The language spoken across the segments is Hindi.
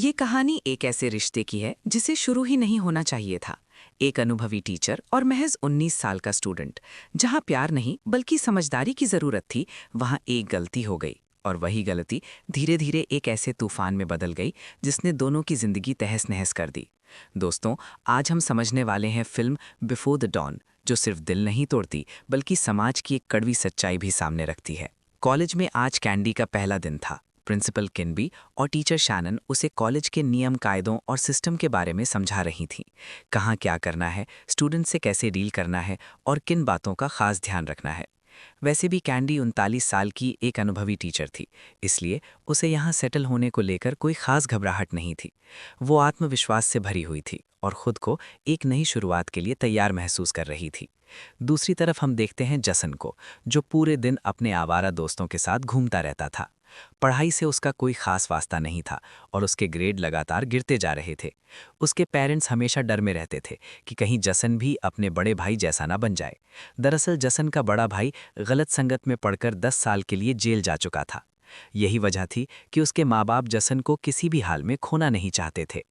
ये कहानी एक ऐसे रिश्ते की है जिसे शुरू ही नहीं होना चाहिए था। एक अनुभवी टीचर और महज 19 साल का स्टूडेंट। जहाँ प्यार नहीं बल्कि समझदारी की जरूरत थी, वहाँ एक गलती हो गई। और वही गलती धीरे धीरे एक ऐसे तूफान में बदल गई जिसने दोनों की जिंदगी तहस नहस कर दी। दोस्तों, आज हम समझने वाले हैं फिल्म बिफोर द डॉन, जो सिर्फ दिल नहीं तोड़ती बल्कि समाज की एक कड़वी सच्चाई भी सामने रखती है। कॉलेज में आज कैंडी का पहला दिन था। प्रिंसिपल किनबी और टीचर शैनन उसे कॉलेज के नियम कायदों और सिस्टम के बारे में समझा रही थीं। कहाँ क्या करना है, स्टूडेंट से कैसे डील करना है और किन बातों का खास ध्यान रखना है। वैसे भी कैंडी 39 साल की एक अनुभवी टीचर थी, इसलिए उसे यहाँ सेटल होने को लेकर कोई खास घबराहट नहीं थी। वो आत्मविश्वास से भरी हुई थी और खुद को एक नई शुरुआत के लिए तैयार महसूस कर रही थी। दूसरी तरफ हम देखते हैं जसन को, जो पूरे दिन अपने आवारा दोस्तों के साथ घूमता रहता था। पढ़ाई से उसका कोई खास वास्ता नहीं था और उसके ग्रेड लगातार गिरते जा रहे थे। उसके पेरेंट्स हमेशा डर में रहते थे कि कहीं जसन भी अपने बड़े भाई जैसा ना बन जाए। दरअसल जसन का बड़ा भाई गलत संगत में पड़कर 10 साल के लिए जेल जा चुका था। यही वजह थी कि उसके माँ बाप जसन को किसी भी हाल में खोना नहीं चाहते थे।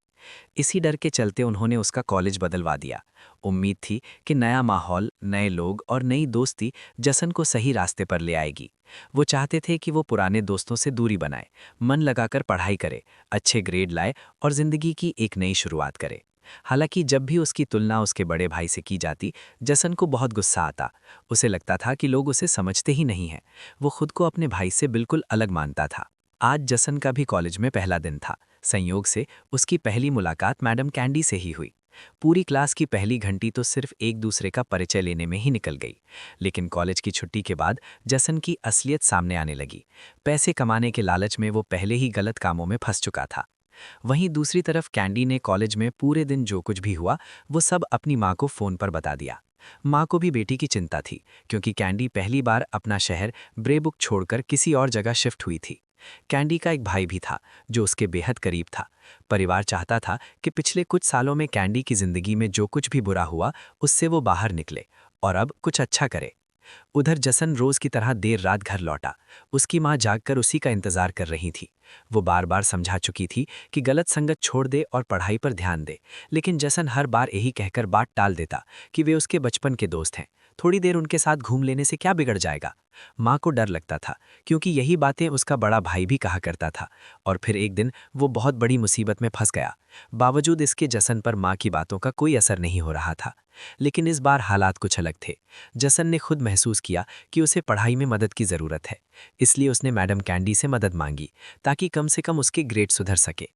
इसी डर के चलते उन्होंने उसका कॉलेज बदलवा दिया। उम्मीद थी कि नया माहौल, नए लोग और नई दोस्ती जसन को सही रास्ते पर ले आएगी। वो चाहते थे कि वो पुराने दोस्तों से दूरी बनाए, मन लगाकर पढ़ाई करे, अच्छे ग्रेड लाए और जिंदगी की एक नई शुरुआत करे। हालांकि जब भी उसकी तुलना उसके बड़े भाई से की जाती, जसन को बहुत गुस्सा आता। उसे लगता था कि लोग उसे समझते ही नहीं हैं। वो खुद को अपने भाई से बिल्कुल अलग मानता था। आज जसन का भी कॉलेज में पहला दिन था। संयोग से उसकी पहली मुलाकात मैडम कैंडी से ही हुई। पूरी क्लास की पहली घंटी तो सिर्फ एक दूसरे का परिचय लेने में ही निकल गई। लेकिन कॉलेज की छुट्टी के बाद जसन की असलियत सामने आने लगी। पैसे कमाने के लालच में वो पहले ही गलत कामों में फंस चुका था। वहीं दूसरी तरफ कैंडी ने कॉलेज में पूरे दिन जो कुछ भी हुआ वो सब अपनी माँ को फ़ोन पर बता दिया। माँ को भी बेटी की चिंता थी, क्योंकि कैंडी पहली बार अपना शहर ब्रेबुक छोड़कर किसी और जगह शिफ्ट हुई थी। कैंडी का एक भाई भी था जो उसके बेहद करीब था। परिवार चाहता था कि पिछले कुछ सालों में कैंडी की जिंदगी में जो कुछ भी बुरा हुआ उससे वो बाहर निकले और अब कुछ अच्छा करे। उधर जसन रोज की तरह देर रात घर लौटा। उसकी माँ जागकर उसी का इंतजार कर रही थी। वो बार बार समझा चुकी थी कि गलत संगत छोड़ दे और पढ़ाई पर ध्यान दे, लेकिन जसन हर बार यही कहकर बात टाल देता कि वे उसके बचपन के दोस्त हैं, थोड़ी देर उनके साथ घूम लेने से क्या बिगड़ जाएगा। माँ को डर लगता था, क्योंकि यही बातें उसका बड़ा भाई भी कहा करता था। और फिर एक दिन वो बहुत बड़ी मुसीबत में फंस गया। बावजूद इसके जसन पर माँ की बातों का कोई असर नहीं हो रहा था। लेकिन इस बार हालात कुछ अलग थे। जसन ने खुद महसूस किया कि उसे पढ़ाई में मदद की ज़रूरत है, इसलिए उसने मैडम कैंडी से मदद मांगी ताकि कम से कम उसके ग्रेड सुधर सके।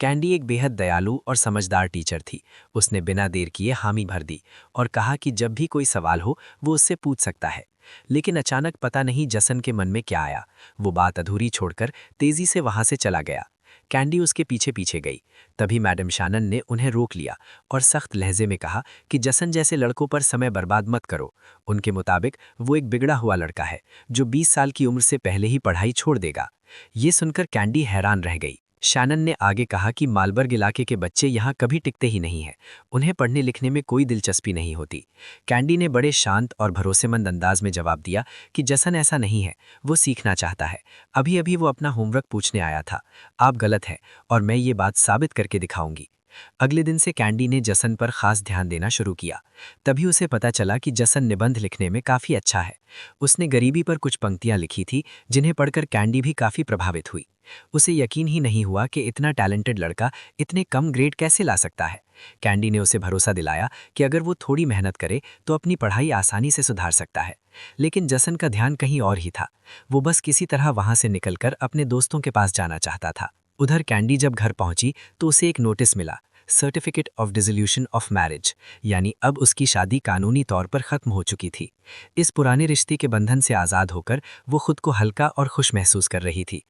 कैंडी एक बेहद दयालु और समझदार टीचर थी। उसने बिना देर किए हामी भर दी और कहा कि जब भी कोई सवाल हो वो उससे पूछ सकता है। लेकिन अचानक पता नहीं जसन के मन में क्या आया, वो बात अधूरी छोड़कर तेजी से वहां से चला गया। कैंडी उसके पीछे पीछे गई। तभी मैडम शानन ने उन्हें रोक लिया और सख्त लहजे में कहा कि जसन जैसे लड़कों पर समय बर्बाद मत करो। उनके मुताबिक वो एक बिगड़ा हुआ लड़का है जो 20 साल की उम्र से पहले ही पढ़ाई छोड़ देगा। ये सुनकर कैंडी हैरान रह गई। शैनन ने आगे कहा कि मालबर्ग इलाके के बच्चे यहाँ कभी टिकते ही नहीं हैं। उन्हें पढ़ने लिखने में कोई दिलचस्पी नहीं होती। कैंडी ने बड़े शांत और भरोसेमंद अंदाज में जवाब दिया कि जसन ऐसा नहीं है, वो सीखना चाहता है। अभी अभी वो अपना होमवर्क पूछने आया था। आप गलत हैं और मैं ये बात साबित करके दिखाऊंगी। अगले दिन से कैंडी ने जसन पर खास ध्यान देना शुरू किया। तभी उसे पता चला कि जसन निबंध लिखने में काफ़ी अच्छा है। उसने गरीबी पर कुछ पंक्तियां लिखी थी जिन्हें पढ़कर कैंडी भी काफ़ी प्रभावित हुई। उसे यकीन ही नहीं हुआ कि इतना टैलेंटेड लड़का इतने कम ग्रेड कैसे ला सकता है। कैंडी ने उसे भरोसा दिलाया कि अगर वो थोड़ी मेहनत करे तो अपनी पढ़ाई आसानी से सुधार सकता है। लेकिन जसन का ध्यान कहीं और ही था। वो बस किसी तरह वहां से निकलकर अपने दोस्तों के पास जाना चाहता था। उधर कैंडी जब घर पहुंची तो उसे एक नोटिस मिला, certificate of dissolution of marriage, यानी अब उसकी शादी कानूनी तौर पर खत्म हो चुकी थी। इस पुराने रिश्ते के बंधन से आज़ाद होकर वो खुद को हल्का और खुश महसूस कर रही थी।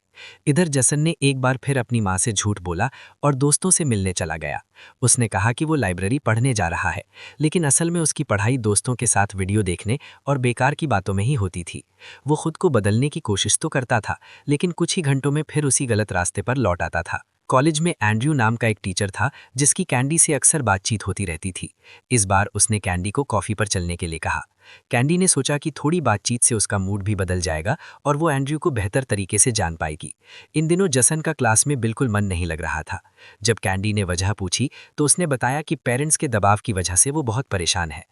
इधर जसन ने एक बार फिर अपनी माँ से झूठ बोला और दोस्तों से मिलने चला गया। उसने कहा कि वो लाइब्रेरी पढ़ने जा रहा है, लेकिन असल में उसकी पढ़ाई दोस्तों के साथ वीडियो देखने और बेकार की बातों में ही होती थी। वो खुद को बदलने की कोशिश तो करता था, लेकिन कुछ ही घंटों में फिर उसी गलत रास्ते पर लौट आता था। कॉलेज में एंड्रयू नाम का एक टीचर था जिसकी कैंडी से अक्सर बातचीत होती रहती थी। इस बार उसने कैंडी को कॉफ़ी पर चलने के लिए कहा। कैंडी ने सोचा कि थोड़ी बातचीत से उसका मूड भी बदल जाएगा और वो एंड्रयू को बेहतर तरीके से जान पाएगी। इन दिनों जसन का क्लास में बिल्कुल मन नहीं लग रहा था। जब कैंडी ने वजह पूछी तो उसने बताया कि पेरेंट्स के दबाव की वजह से वो बहुत परेशान है।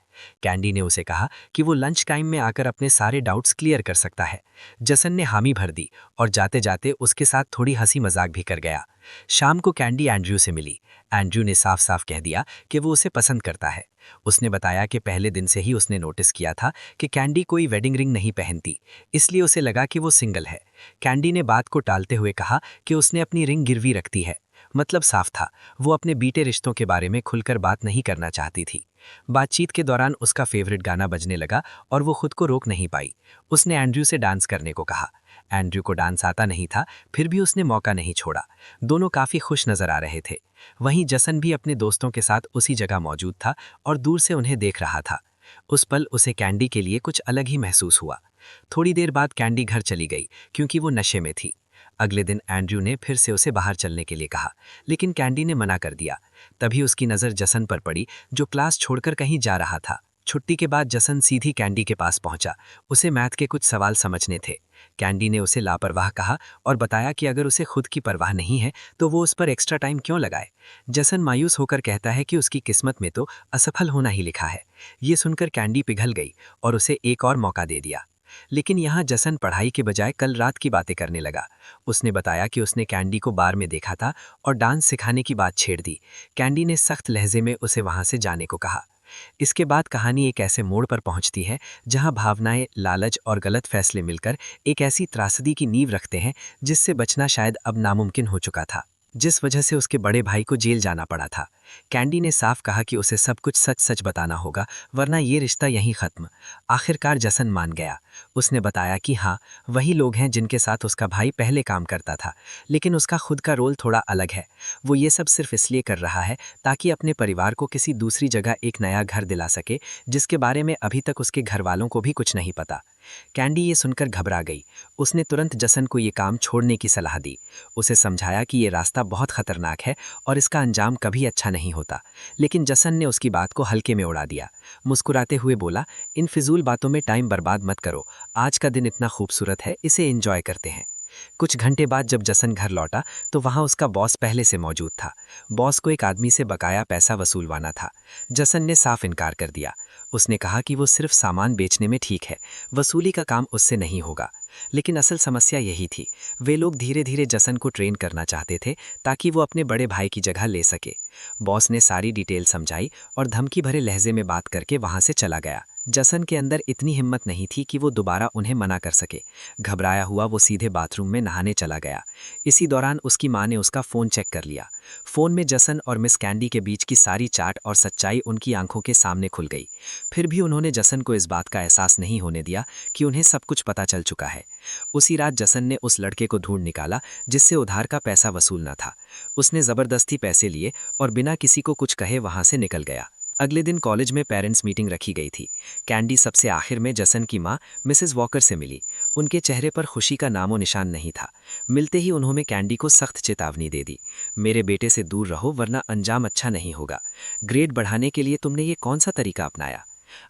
कैंडी ने उसे कहा कि वो लंच टाइम में आकर अपने सारे डाउट्स क्लियर कर सकता है। जसन ने हामी भर दी और जाते जाते उसके साथ थोड़ी हंसी मजाक भी कर गया। शाम को कैंडी एंड्रयू से मिली। एंड्रयू ने साफ साफ कह दिया कि वो उसे पसंद करता है। उसने बताया कि पहले दिन से ही उसने नोटिस किया था कि कैंडी कोई वेडिंग रिंग नहीं पहनती, इसलिए उसे लगा कि वो सिंगल है। कैंडी ने बात को टालते हुए कहा कि उसने अपनी रिंग गिरवी रखती है। मतलब साफ था, वो अपने बीते रिश्तों के बारे में खुलकर बात नहीं करना चाहती थी। बातचीत के दौरान उसका फेवरेट गाना बजने लगा और वो खुद को रोक नहीं पाई। उसने एंड्रयू से डांस करने को कहा। एंड्रयू को डांस आता नहीं था, फिर भी उसने मौका नहीं छोड़ा। दोनों काफी खुश नजर आ रहे थे। वहीं जसन भी अपने दोस्तों के साथ उसी जगह मौजूद था और दूर से उन्हें देख रहा था। उस पल उसे कैंडी के लिए कुछ अलग ही महसूस हुआ। थोड़ी देर बाद कैंडी घर चली गई क्योंकि वो नशे में थी। अगले दिन एंड्रयू ने फिर से उसे बाहर चलने के लिए कहा, लेकिन कैंडी ने मना कर दिया। तभी उसकी नज़र जसन पर पड़ी, जो क्लास छोड़कर कहीं जा रहा था। छुट्टी के बाद जसन सीधी कैंडी के पास पहुंचा। उसे मैथ के कुछ सवाल समझने थे। कैंडी ने उसे लापरवाह कहा और बताया कि अगर उसे खुद की परवाह नहीं है तो वो उस पर एक्स्ट्रा टाइम क्यों लगाए। जसन मायूस होकर कहता है कि उसकी किस्मत में तो असफल होना ही लिखा है। ये सुनकर कैंडी पिघल गई और उसे एक और मौका दे दिया। लेकिन यहाँ जसन पढ़ाई के बजाय कल रात की बातें करने लगा। उसने बताया कि उसने कैंडी को बार में देखा था और डांस सिखाने की बात छेड़ दी। कैंडी ने सख्त लहजे में उसे वहां से जाने को कहा। इसके बाद कहानी एक ऐसे मोड़ पर पहुंचती है जहां भावनाएं, लालच और गलत फैसले मिलकर एक ऐसी त्रासदी की नींव रखते हैं जिससे बचना शायद अब नामुमकिन हो चुका था, जिस वजह से उसके बड़े भाई को जेल जाना पड़ा था। कैंडी ने साफ कहा कि उसे सब कुछ सच सच बताना होगा, वरना ये रिश्ता यहीं खत्म। आखिरकार जसन मान गया। उसने बताया कि हाँ, वही लोग हैं जिनके साथ उसका भाई पहले काम करता था, लेकिन उसका खुद का रोल थोड़ा अलग है। वो ये सब सिर्फ इसलिए कर रहा है ताकि अपने परिवार को किसी दूसरी जगह एक नया घर दिला सके, जिसके बारे में अभी तक उसके घर वालों को भी कुछ नहीं पता। कैंडी ये सुनकर घबरा गई। उसने तुरंत जसन को ये काम छोड़ने की सलाह दी। उसे समझाया कि ये रास्ता बहुत खतरनाक है और इसका अंजाम कभी अच्छा नहीं होता। लेकिन जसन ने उसकी बात को हल्के में उड़ा दिया। मुस्कुराते हुए बोला, इन फिजूल बातों में टाइम बर्बाद मत करो, आज का दिन इतना खूबसूरत है, इसे एंजॉय करते हैं। कुछ घंटे बाद जब जसन घर लौटा तो वहां उसका बॉस पहले से मौजूद था। बॉस को एक आदमी से बकाया पैसा वसूलवाना था। जसन ने साफ इनकार कर दिया। उसने कहा कि वो सिर्फ सामान बेचने में ठीक है, वसूली का काम उससे नहीं होगा। लेकिन असल समस्या यही थी, वे लोग धीरे धीरे जसन को ट्रेन करना चाहते थे ताकि वो अपने बड़े भाई की जगह ले सके। बॉस ने सारी डिटेल समझाई और धमकी भरे लहजे में बात करके वहां से चला गया। जसन के अंदर इतनी हिम्मत नहीं थी कि वो दोबारा उन्हें मना कर सके। घबराया हुआ वो सीधे बाथरूम में नहाने चला गया। इसी दौरान उसकी माँ ने उसका फ़ोन चेक कर लिया। फ़ोन में जसन और मिस कैंडी के बीच की सारी चाट और सच्चाई उनकी आंखों के सामने खुल गई। फिर भी उन्होंने जसन को इस बात का एहसास नहीं होने दिया कि उन्हें सब कुछ पता चल चुका है। उसी रात जसन ने उस लड़के को ढूंढ निकाला जिससे उधार का पैसा वसूलना था। उसने ज़बरदस्ती पैसे लिए और बिना किसी को कुछ कहे वहां से निकल गया। अगले दिन कॉलेज में पेरेंट्स मीटिंग रखी गई थी। कैंडी सबसे आखिर में जसन की माँ मिसेस वॉकर से मिली। उनके चेहरे पर खुशी का नामो निशान नहीं था। मिलते ही उन्होंने कैंडी को सख्त चेतावनी दे दी, मेरे बेटे से दूर रहो वरना अंजाम अच्छा नहीं होगा। ग्रेड बढ़ाने के लिए तुमने ये कौन सा तरीका अपनाया?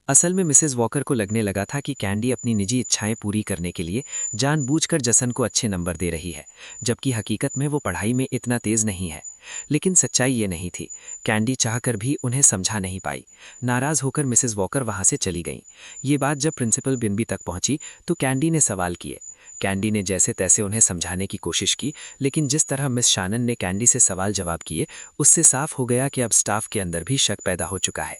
असल में मिसेस वॉकर को लगने लगा था कि कैंडी अपनी निजी इच्छाएं पूरी करने के लिए जानबूझकर जसन को अच्छे नंबर दे रही है, जबकि हकीकत में वो पढ़ाई में इतना तेज नहीं है। लेकिन सच्चाई ये नहीं थी। कैंडी चाहकर भी उन्हें समझा नहीं पाई। नाराज होकर मिसेस वॉकर वहां से चली गईं। ये बात जब प्रिंसिपल बिन्बी तक पहुंची तो कैंडी ने सवाल किए। कैंडी ने जैसे तैसे उन्हें समझाने की कोशिश की, लेकिन जिस तरह मिस शानन ने कैंडी से सवाल जवाब किए, उससे साफ हो गया कि अब स्टाफ के अंदर भी शक पैदा हो चुका है।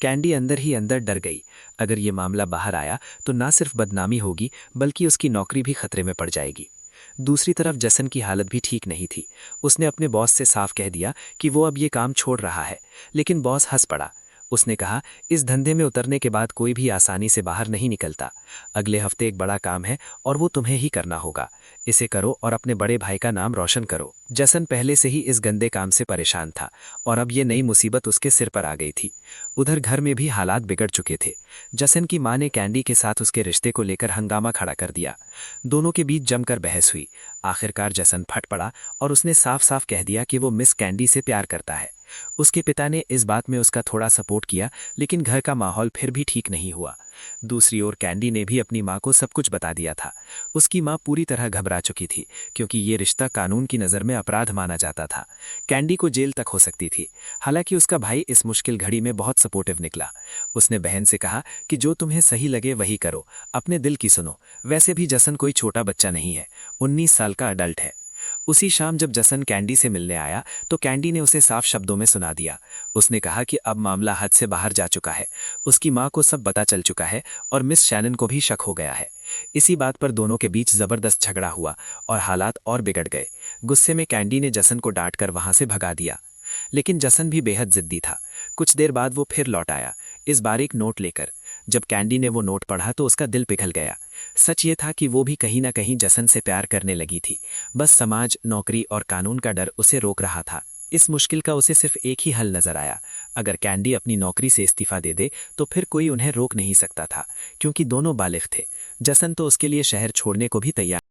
कैंडी अंदर ही अंदर डर गई। अगर ये मामला बाहर आया तो ना सिर्फ बदनामी होगी बल्कि उसकी नौकरी भी खतरे में पड़ जाएगी। दूसरी तरफ जसन की हालत भी ठीक नहीं थी। उसने अपने बॉस से साफ कह दिया कि वो अब ये काम छोड़ रहा है, लेकिन बॉस हंस पड़ा। उसने कहा, इस धंधे में उतरने के बाद कोई भी आसानी से बाहर नहीं निकलता। अगले हफ्ते एक बड़ा काम है और वो तुम्हें ही करना होगा। इसे करो और अपने बड़े भाई का नाम रोशन करो। जसन पहले से ही इस गंदे काम से परेशान था और अब ये नई मुसीबत उसके सिर पर आ गई थी। उधर घर में भी हालात बिगड़ चुके थे। जसन की मां ने कैंडी के साथ उसके रिश्ते को लेकर हंगामा खड़ा कर दिया। दोनों के बीच जमकर बहस हुई। आखिरकार जसन फट पड़ा और उसने साफ साफ कह दिया कि वो मिस कैंडी से प्यार करता है। उसके पिता ने इस बात में उसका थोड़ा सपोर्ट किया, लेकिन घर का माहौल फिर भी ठीक नहीं हुआ। दूसरी ओर कैंडी ने भी अपनी माँ को सब कुछ बता दिया था। उसकी माँ पूरी तरह घबरा चुकी थी, क्योंकि ये रिश्ता कानून की नज़र में अपराध माना जाता था। कैंडी को जेल तक हो सकती थी। हालांकि उसका भाई इस मुश्किल घड़ी में बहुत सपोर्टिव निकला। उसने बहन से कहा कि जो तुम्हें सही लगे वही करो, अपने दिल की सुनो। वैसे भी जसन कोई छोटा बच्चा नहीं है, 19 साल का अडल्ट है। उसी शाम जब जसन कैंडी से मिलने आया तो कैंडी ने उसे साफ शब्दों में सुना दिया। उसने कहा कि अब मामला हद से बाहर जा चुका है। उसकी माँ को सब पता चल चुका है और मिस शैनन को भी शक हो गया है। इसी बात पर दोनों के बीच जबरदस्त झगड़ा हुआ और हालात और बिगड़ गए। गुस्से में कैंडी ने जसन को डांटकर वहां से भगा दिया, लेकिन जसन भी बेहद जिद्दी था। कुछ देर बाद वो फिर लौट आया, इस बार एक नोट लेकर। जब कैंडी ने वो नोट पढ़ा तो उसका दिल पिघल गया। सच ये था कि वो भी कहीं ना कहीं जसन से प्यार करने लगी थी। बस समाज, नौकरी और कानून का डर उसे रोक रहा था। इस मुश्किल का उसे सिर्फ एक ही हल नजर आया। अगर कैंडी अपनी नौकरी से इस्तीफा दे दे तो फिर कोई उन्हें रोक नहीं सकता था, क्योंकि दोनों बालिग थे। जसन तो उसके लिए शहर छोड़ने को भी तैयार